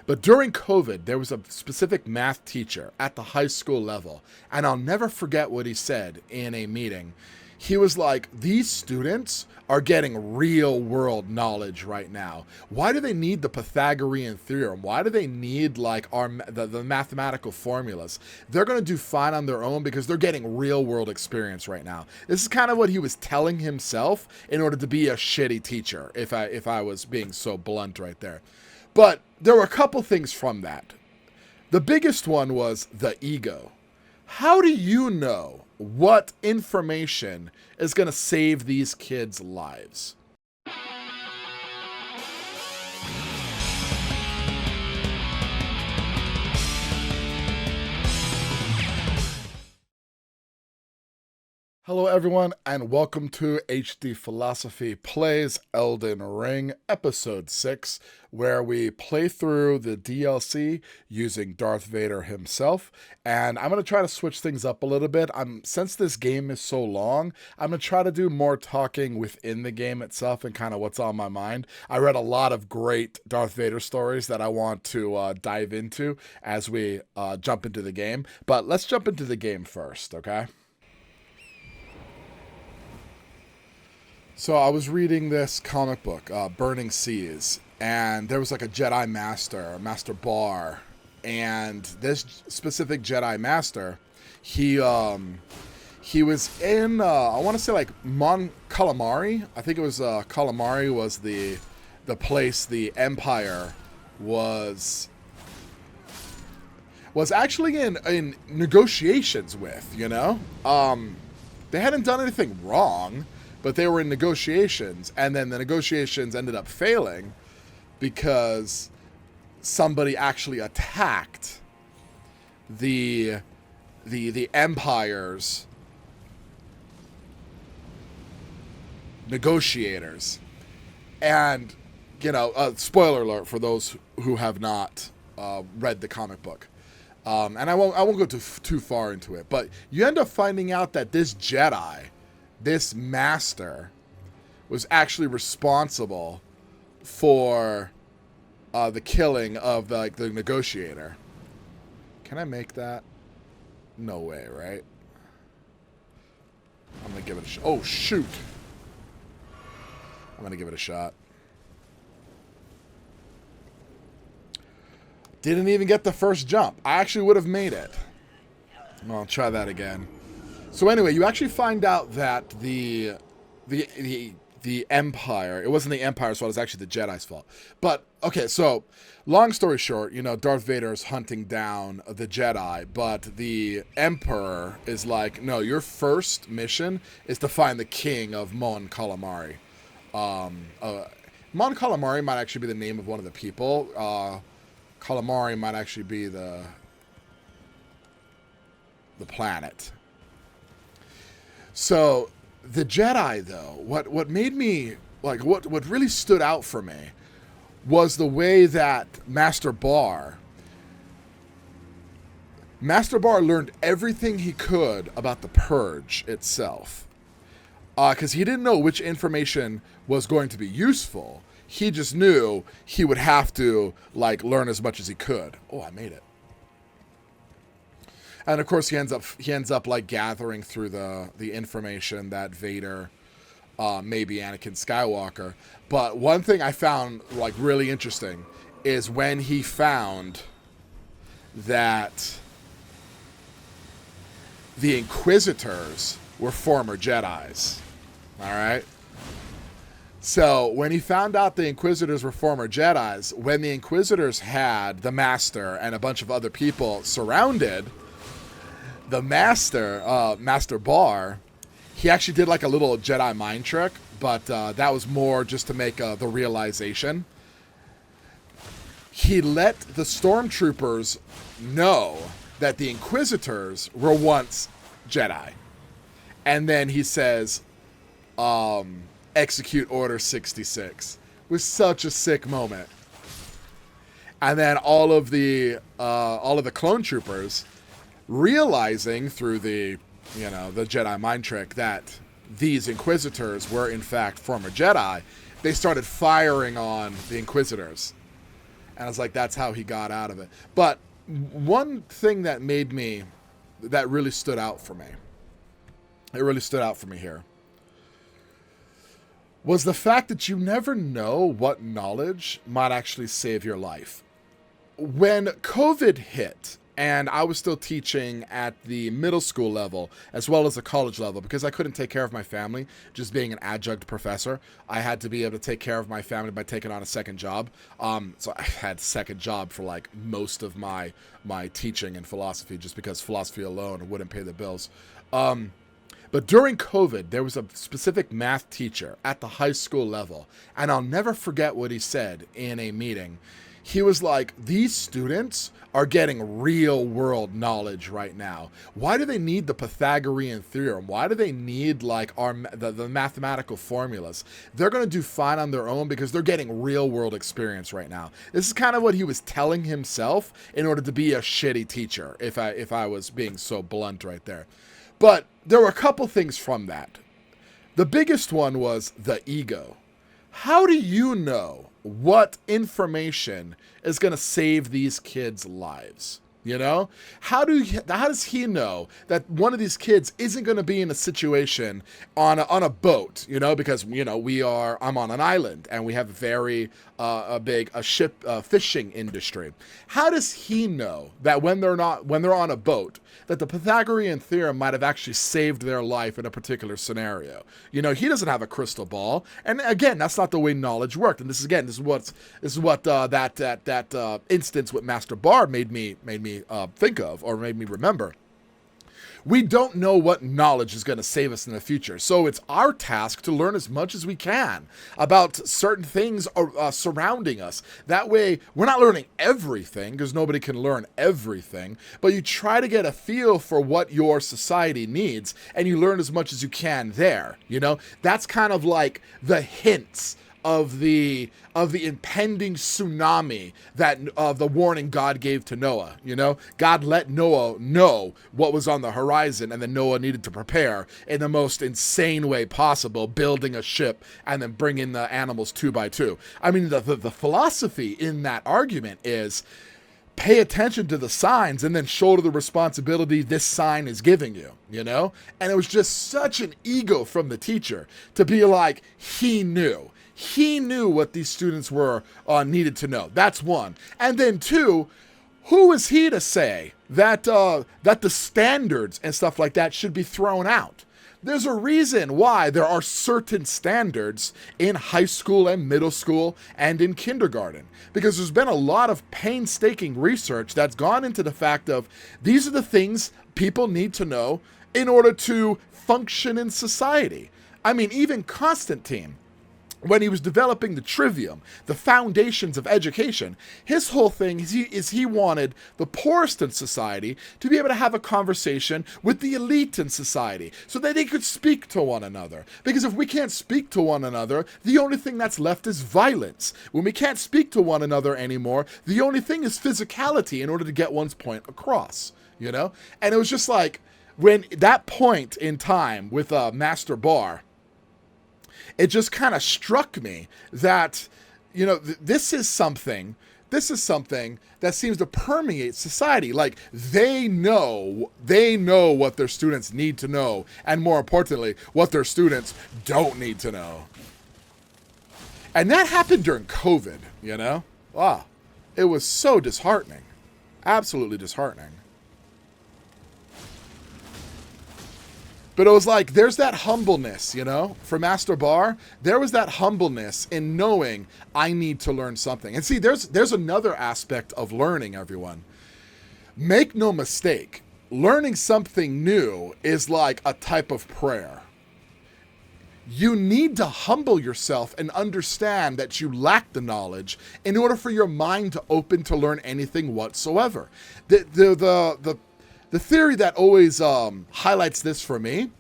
But during COVID, there was a specific math teacher at the high school level, and I'll never forget what he said in a meeting. He was like, these students are getting real world knowledge right now. Why do they need the Pythagorean theorem? Why do they need like the mathematical formulas? They're going to do fine on their own because they're getting real world experience right now. This is kind of what he was telling himself in order to be a shitty teacher, if I was being so blunt right there. But there were a couple things from that. The biggest one was the ego. How do you know what information is going to save these kids' lives? Hello everyone, and welcome to HD Philosophy Plays Elden Ring, Episode 6, where we play through the DLC using Darth Vader himself, and I'm going to try to switch things up a little bit. Since this game is so long, I'm going to try to do more talking within the game itself and kind of what's on my mind. I read a lot of great Darth Vader stories that I want to dive into as we jump into the game, but let's jump into the game first, okay? So I was reading this comic book, Burning Seas, and there was like a Jedi Master, Master Bar, and this specific Jedi Master, he was in, I want to say like Mon Calamari. I think it was Calamari was the place the Empire was actually in negotiations with, you know? They hadn't done anything wrong, but they were in negotiations, and then the negotiations ended up failing because somebody actually attacked the Empire's negotiators. And, you know, spoiler alert for those who have not read the comic book. And I won't go too far into it, but you end up finding out that this Jedi, this master, was actually responsible for the killing of the negotiator. Can I make that? No way, right? I'm gonna give it a shot. Oh, shoot. I'm gonna give it a shot. Didn't even get the first jump. I actually would have made it. I'll try that again. So anyway, you actually find out that the Empire, it wasn't the Empire's fault, it was actually the Jedi's fault. But, okay, so, long story short, you know, Darth Vader is hunting down the Jedi, but the Emperor is like, no, your first mission is to find the king of Mon Calamari. Mon Calamari might actually be the name of one of the people. Calamari might actually be the planet. So, the Jedi, though, what made me, like, what really stood out for me was the way that Master Bar learned everything he could about the Purge itself. Because he didn't know which information was going to be useful. He just knew he would have to, like, learn as much as he could. Oh, I made it. And of course, he ends up like gathering through the information that Vader may be Anakin Skywalker. But one thing I found like really interesting is when he found that the Inquisitors were former Jedis. All right. So when he found out the Inquisitors were former Jedis, when the Inquisitors had the Master and a bunch of other people surrounded, the Master Bar, he actually did like a little Jedi mind trick, but that was more just to make the realization. He let the stormtroopers know that the Inquisitors were once Jedi. And then he says, execute Order 66. It was such a sick moment. And then all of the clone troopers, realizing through the Jedi mind trick that these Inquisitors were in fact former Jedi, they started firing on the Inquisitors. And I was like, that's how he got out of it. But one thing that really stood out for me, here, was the fact that you never know what knowledge might actually save your life. When COVID hit, and I was still teaching at the middle school level as well as the college level, because I couldn't take care of my family just being an adjunct professor. I had to be able to take care of my family by taking on a second job. So I had a second job for like most of my teaching in philosophy, just because philosophy alone wouldn't pay the bills. But during COVID, there was a specific math teacher at the high school level, and I'll never forget what he said in a meeting. He was like, these students are getting real world knowledge right now. Why do they need the Pythagorean theorem? Why do they need like the mathematical formulas? They're going to do fine on their own because they're getting real world experience right now. This is kind of what he was telling himself in order to be a shitty teacher, if I was being so blunt right there. But there were a couple things from that. The biggest one was the ego. How do you know what information is going to save these kids' lives? You know, how does he know that one of these kids isn't going to be in a situation on a boat? You know, because I'm on an island and we have a big fishing industry. How does he know that when they're on a boat, that the Pythagorean theorem might have actually saved their life in a particular scenario? You know, he doesn't have a crystal ball, and again, that's not the way knowledge worked. And this is what that instance with Master Bar made me think of, or made me remember. We don't know what knowledge is going to save us in the future. So it's our task to learn as much as we can about certain things surrounding us. That way, we're not learning everything, because nobody can learn everything, but you try to get a feel for what your society needs, and you learn as much as you can there. You know, that's kind of like the hints of the impending tsunami that the warning God gave to Noah. You know, God let Noah know what was on the horizon, and then Noah needed to prepare in the most insane way possible, building a ship and then bringing the animals 2 by 2. I mean, the philosophy in that argument is pay attention to the signs and then shoulder the responsibility this sign is giving you, you know? And it was just such an ego from the teacher to be like, he knew. He knew what these students were needed to know. That's one. And then two, who is he to say that the standards and stuff like that should be thrown out? There's a reason why there are certain standards in high school and middle school and in kindergarten, because there's been a lot of painstaking research that's gone into the fact of these are the things people need to know in order to function in society. I mean, even Constantine, when he was developing the trivium, the foundations of education, his whole thing is he wanted the poorest in society to be able to have a conversation with the elite in society so that they could speak to one another. Because if we can't speak to one another, the only thing that's left is violence. When we can't speak to one another anymore, the only thing is physicality in order to get one's point across, you know? And it was just like, when that point in time with Master Bar, it just kind of struck me that, you know, this is something that seems to permeate society. Like, they know what their students need to know, and more importantly, what their students don't need to know. And that happened during COVID, you know? Wow. It was so disheartening. Absolutely disheartening. But it was like, there's that humbleness, you know, for Master Bar. There was that humbleness in knowing I need to learn something. And see, there's another aspect of learning, everyone. Make no mistake, learning something new is like a type of prayer. You need to humble yourself and understand that you lack the knowledge in order for your mind to open to learn anything whatsoever. The theory that always highlights this for me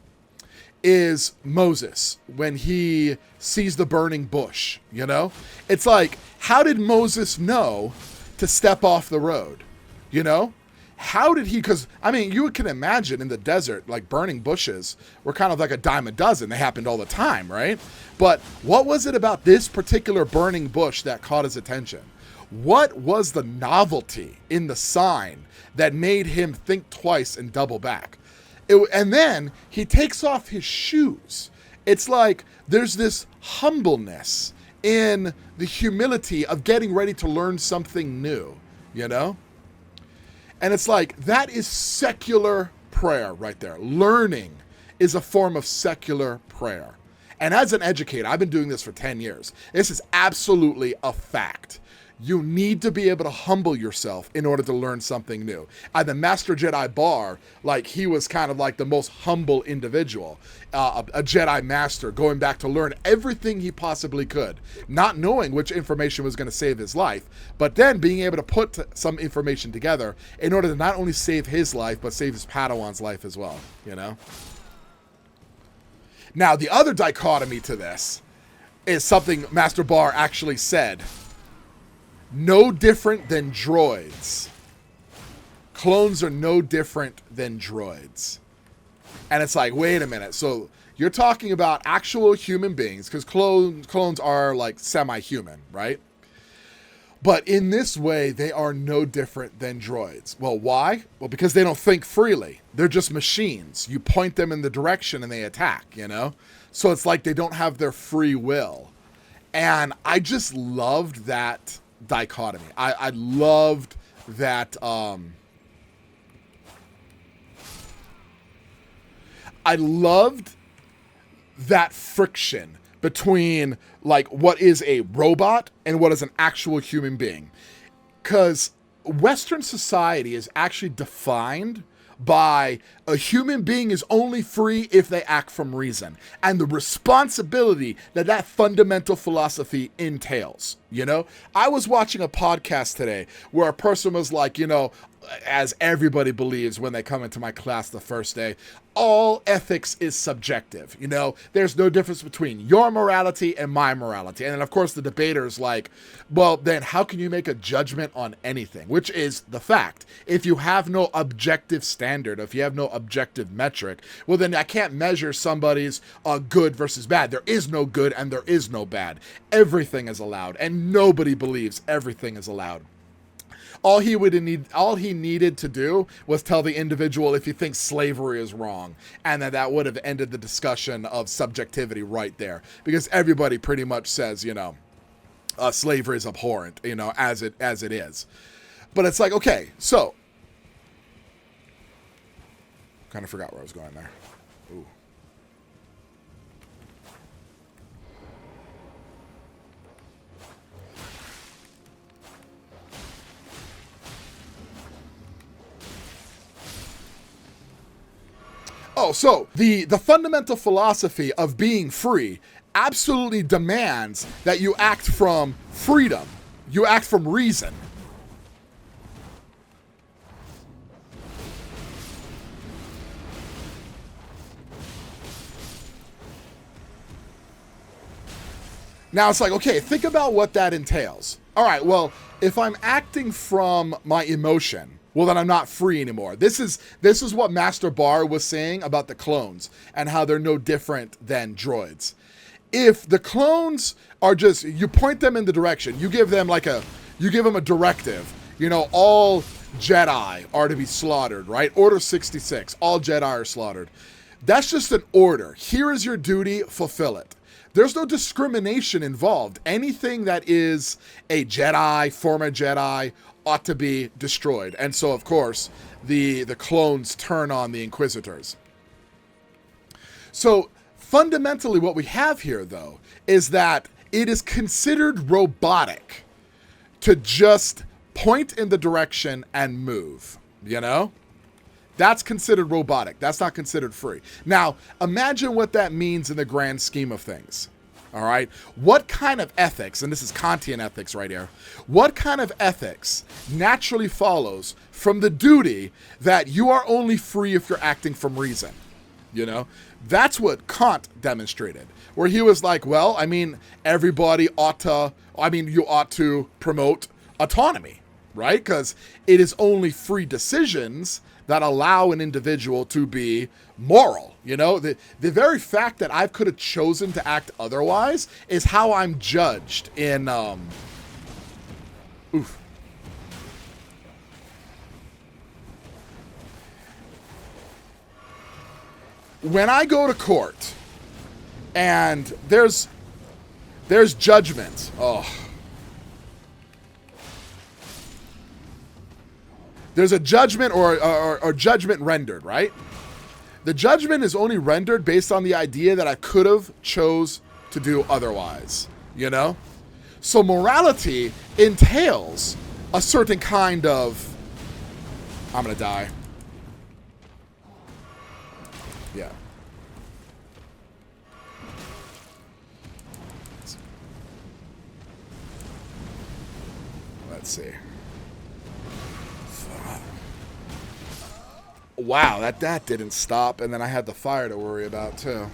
is Moses, when he sees the burning bush, you know? It's like, how did Moses know to step off the road, you know? How did he, because, I mean, you can imagine in the desert, like, burning bushes were kind of like a dime a dozen. They happened all the time, right? But what was it about this particular burning bush that caught his attention? What was the novelty in the sign that made him think twice and double back? And then he takes off his shoes. It's like there's this humbleness in the humility of getting ready to learn something new, you know? And it's like, that is secular prayer right there. Learning is a form of secular prayer. And as an educator, I've been doing this for 10 years. This is absolutely a fact. You need to be able to humble yourself in order to learn something new. And the Master Jedi Bar, like, he was kind of like the most humble individual, a Jedi Master going back to learn everything he possibly could, not knowing which information was going to save his life, but then being able to put some information together in order to not only save his life, but save his Padawan's life as well, you know? Now, the other dichotomy to this is something Master Bar actually said. No different than droids. Clones are no different than droids. And it's like, wait a minute. So you're talking about actual human beings, because clones are like semi-human, right? But in this way, they are no different than droids. Well, why? Well, because they don't think freely. They're just machines. You point them in the direction and they attack, you know? So it's like they don't have their free will. And I just loved that dichotomy. I loved that I loved that friction between like what is a robot and what is an actual human being. Because Western society is actually defined by a human being is only free if they act from reason, and the responsibility that that fundamental philosophy entails. You know, I was watching a podcast today where a person was like, you know, as everybody believes when they come into my class the first day, all ethics is subjective. You know, there's no difference between your morality and my morality. And then, of course, the debater's like, well, then how can you make a judgment on anything? Which is the fact. If you have no objective standard, if you have no objective metric, well, then I can't measure somebody's good versus bad. There is no good and there is no bad. Everything is allowed, and nobody believes everything is allowed. All he needed to do was tell the individual if he thinks slavery is wrong, and that would have ended the discussion of subjectivity right there, because everybody pretty much says, you know, slavery is abhorrent, you know, as it is. But it's like, okay, so kind of forgot where I was going there. Ooh. Oh, so the fundamental philosophy of being free absolutely demands that you act from freedom. You act from reason. Now it's like, okay, think about what that entails. All right, well, if I'm acting from my emotion, well, then I'm not free anymore. This is what Master Bar was saying about the clones and how they're no different than droids. If the clones are just, you point them in the direction, you give them a directive, you know, all Jedi are to be slaughtered, right? Order 66, all Jedi are slaughtered. That's just an order. Here is your duty, fulfill it. There's no discrimination involved. Anything that is a Jedi, former Jedi, ought to be destroyed. And so, of course, the clones turn on the Inquisitors. So, fundamentally, what we have here, though, is that it is considered robotic to just point in the direction and move, you know? That's considered robotic. That's not considered free. Now, imagine what that means in the grand scheme of things. All right? What kind of ethics, and this is Kantian ethics right here, what kind of ethics naturally follows from the duty that you are only free if you're acting from reason? You know? That's what Kant demonstrated, where he was like, well, I mean, you ought to promote autonomy, right? Because it is only free decisions that allow an individual to be moral. You know, the very fact that I could have chosen to act otherwise is how I'm judged in Oof. When I go to court and there's judgment. Oh. There's a judgment or judgment rendered, right? The judgment is only rendered based on the idea that I could have chose to do otherwise, you know? So morality entails a certain kind of... I'm gonna die. Yeah. Let's see. Wow, that didn't stop, and then I had the fire to worry about too.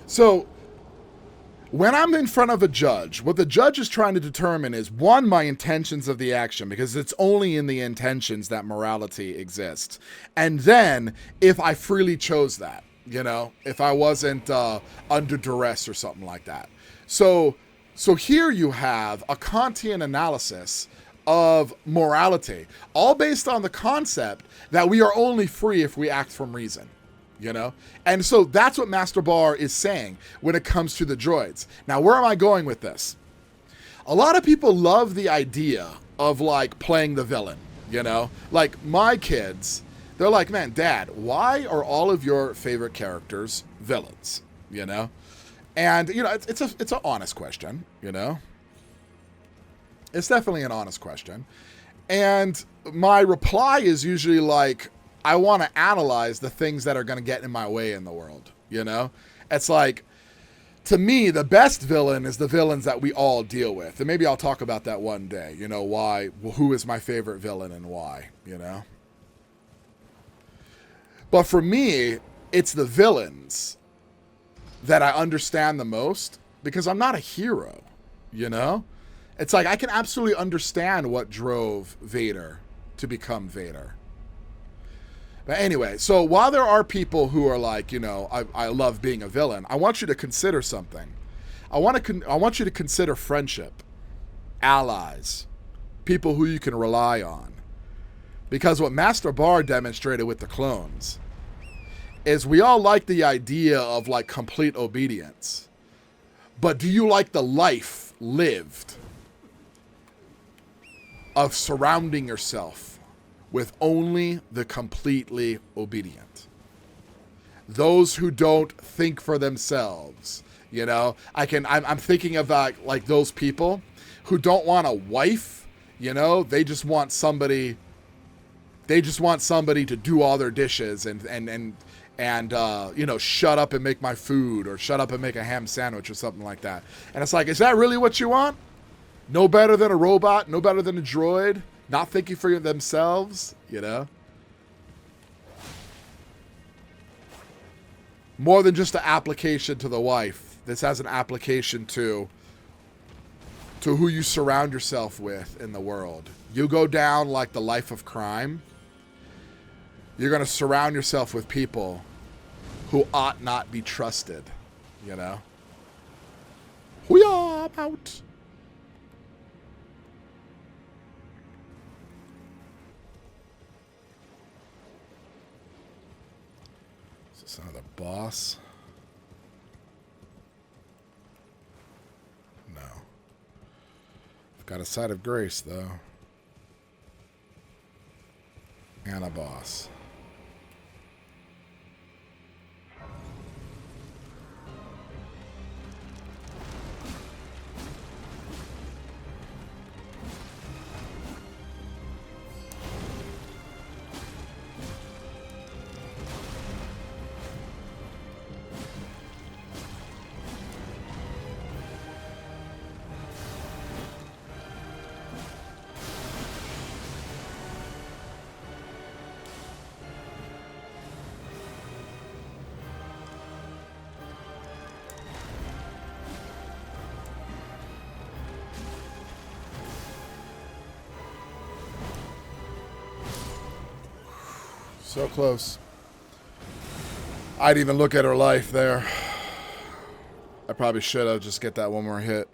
So, when I'm in front of a judge, what the judge is trying to determine is, one, my intentions of the action, because it's only in the intentions that morality exists. And then, if I freely chose that, you know, if I wasn't under duress or something like that. So here you have a Kantian analysis of morality, all based on the concept that we are only free if we act from reason, you know? And so that's what Master Bar is saying when it comes to the droids. Now, where am I going with this? A lot of people love the idea of, like, playing the villain, you know? Like, my kids, they're like, man, Dad, why are all of your favorite characters villains, you know? And, you know, it's an honest question, you know? It's definitely an honest question. And my reply is usually like, I want to analyze the things that are going to get in my way in the world, you know? It's like, to me, the best villain is the villains that we all deal with. And maybe I'll talk about that one day, you know, why, who is my favorite villain and why, you know? But for me, it's the villains that I understand the most, because I'm not a hero, you know? It's like, I can absolutely understand what drove Vader to become Vader. But anyway, so while there are people who are like, you know, I love being a villain, I want you to consider something. I want you to consider friendship, allies, people who you can rely on. Because what Master Bar demonstrated with the clones is we all like the idea of, like, complete obedience. But do you like the life lived of surrounding yourself with only the completely obedient? Those who don't think for themselves, you know? I'm thinking of, like those people who don't want a wife, you know? They just want somebody to do all their dishes and you know, shut up and make my food, or shut up and make a ham sandwich or something like that. And it's like, is that really what you want? No better than a robot, no better than a droid, not thinking for themselves, you know? More than just an application to the wife. This has an application to who you surround yourself with in the world. You go down like the life of crime, you're going to surround yourself with people who ought not be trusted, you know? Hoo-yah, I'm out. Is this another boss? No. I've got a side of grace, though. And a boss. So close. I'd even look at her life there. I probably should have just get that one more hit.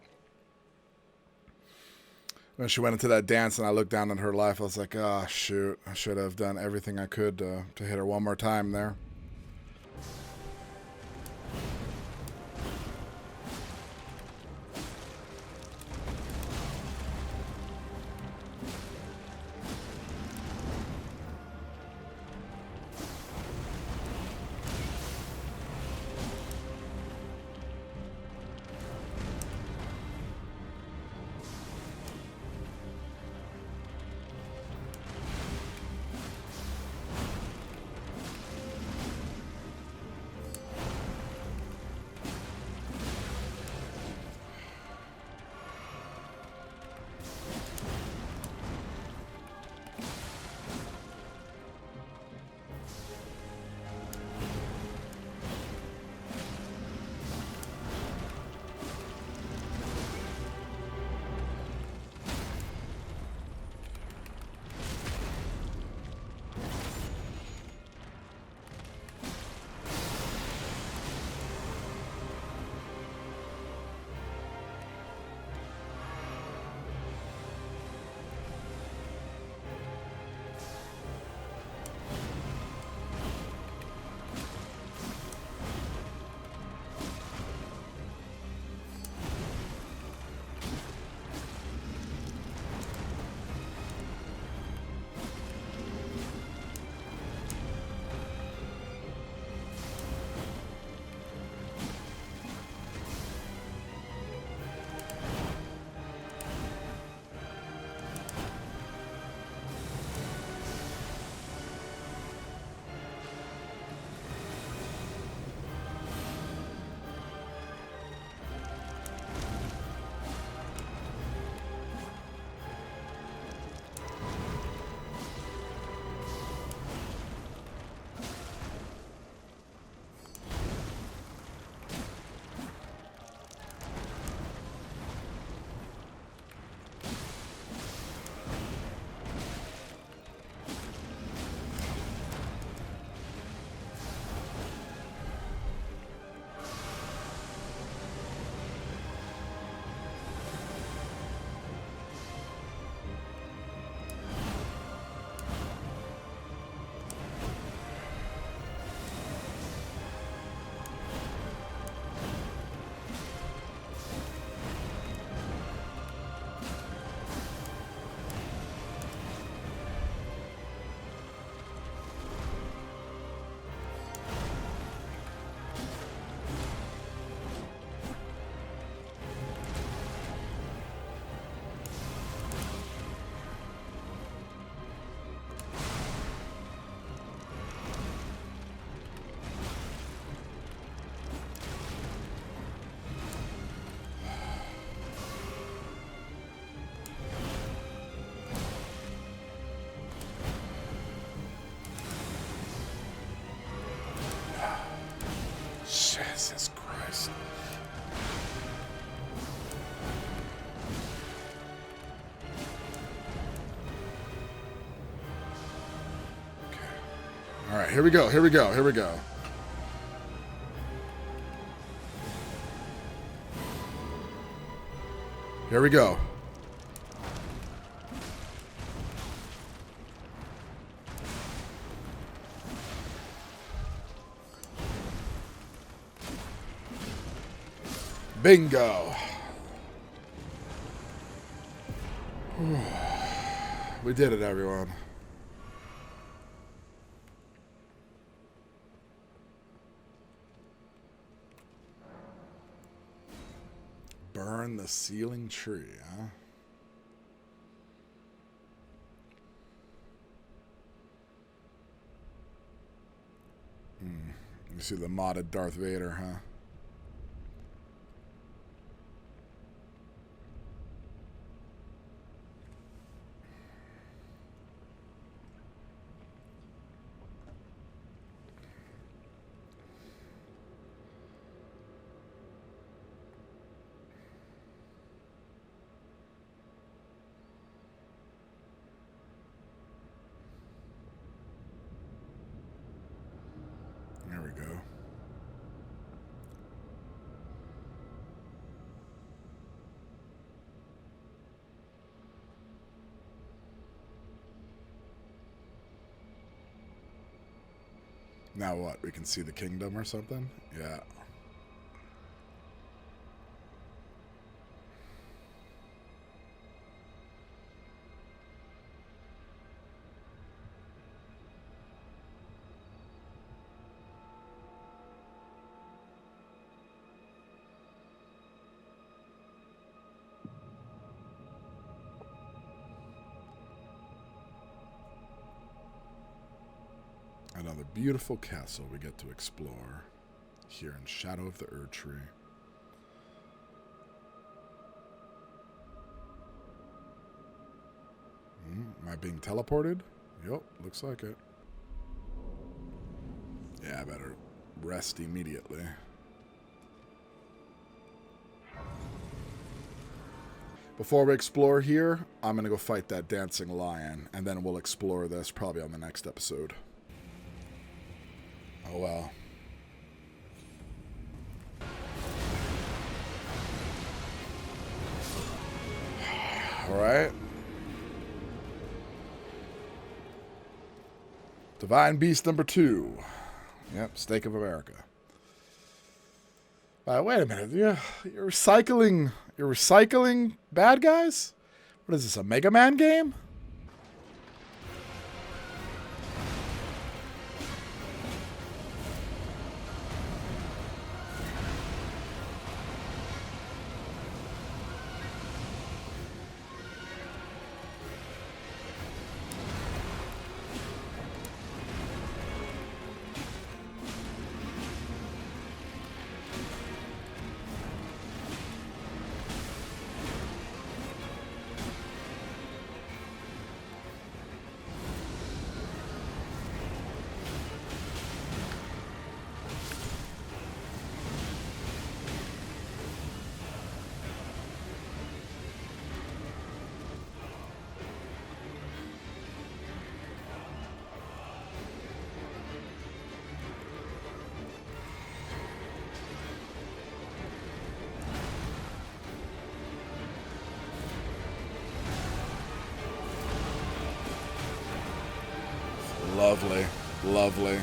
When she went into that dance and I looked down at her life, I was like, oh, shoot. I should have done everything I could to hit her one more time there. Jesus Christ. Okay. All right, here we go. Here we go. Here we go. Here we go. Bingo. We did it, everyone. Burn the ceiling tree, huh? You see the modded Darth Vader, huh? There we go. Now what? We can see the kingdom or something? Yeah. Another beautiful castle we get to explore here in Shadow of the Erd Tree. Am I being teleported? Yup, looks like it. Yeah, I better rest immediately. Before we explore here, I'm going to go fight that dancing lion, and then we'll explore this probably on the next episode. Oh well. Alright. Divine Beast number 2. Yep, Steak of America. Wait a minute. You're recycling bad guys? What is this, a Mega Man game? Lovely, lovely.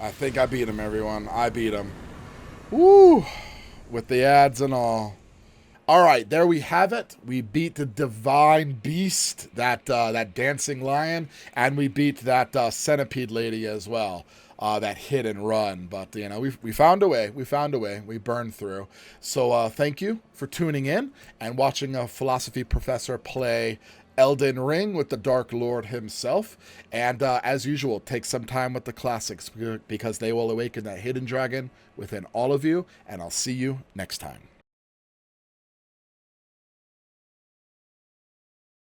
I think I beat him, everyone. I beat him. Woo! With the ads and all. All right, there we have it. We beat the Divine Beast, that dancing lion, and we beat that centipede lady as well. That hit and run, but you know we found a way. We found a way. We burned through. So thank you for tuning in and watching a philosophy professor play Elden Ring with the Dark Lord himself. And as usual, take some time with the classics because they will awaken that hidden dragon within all of you. And I'll see you next time.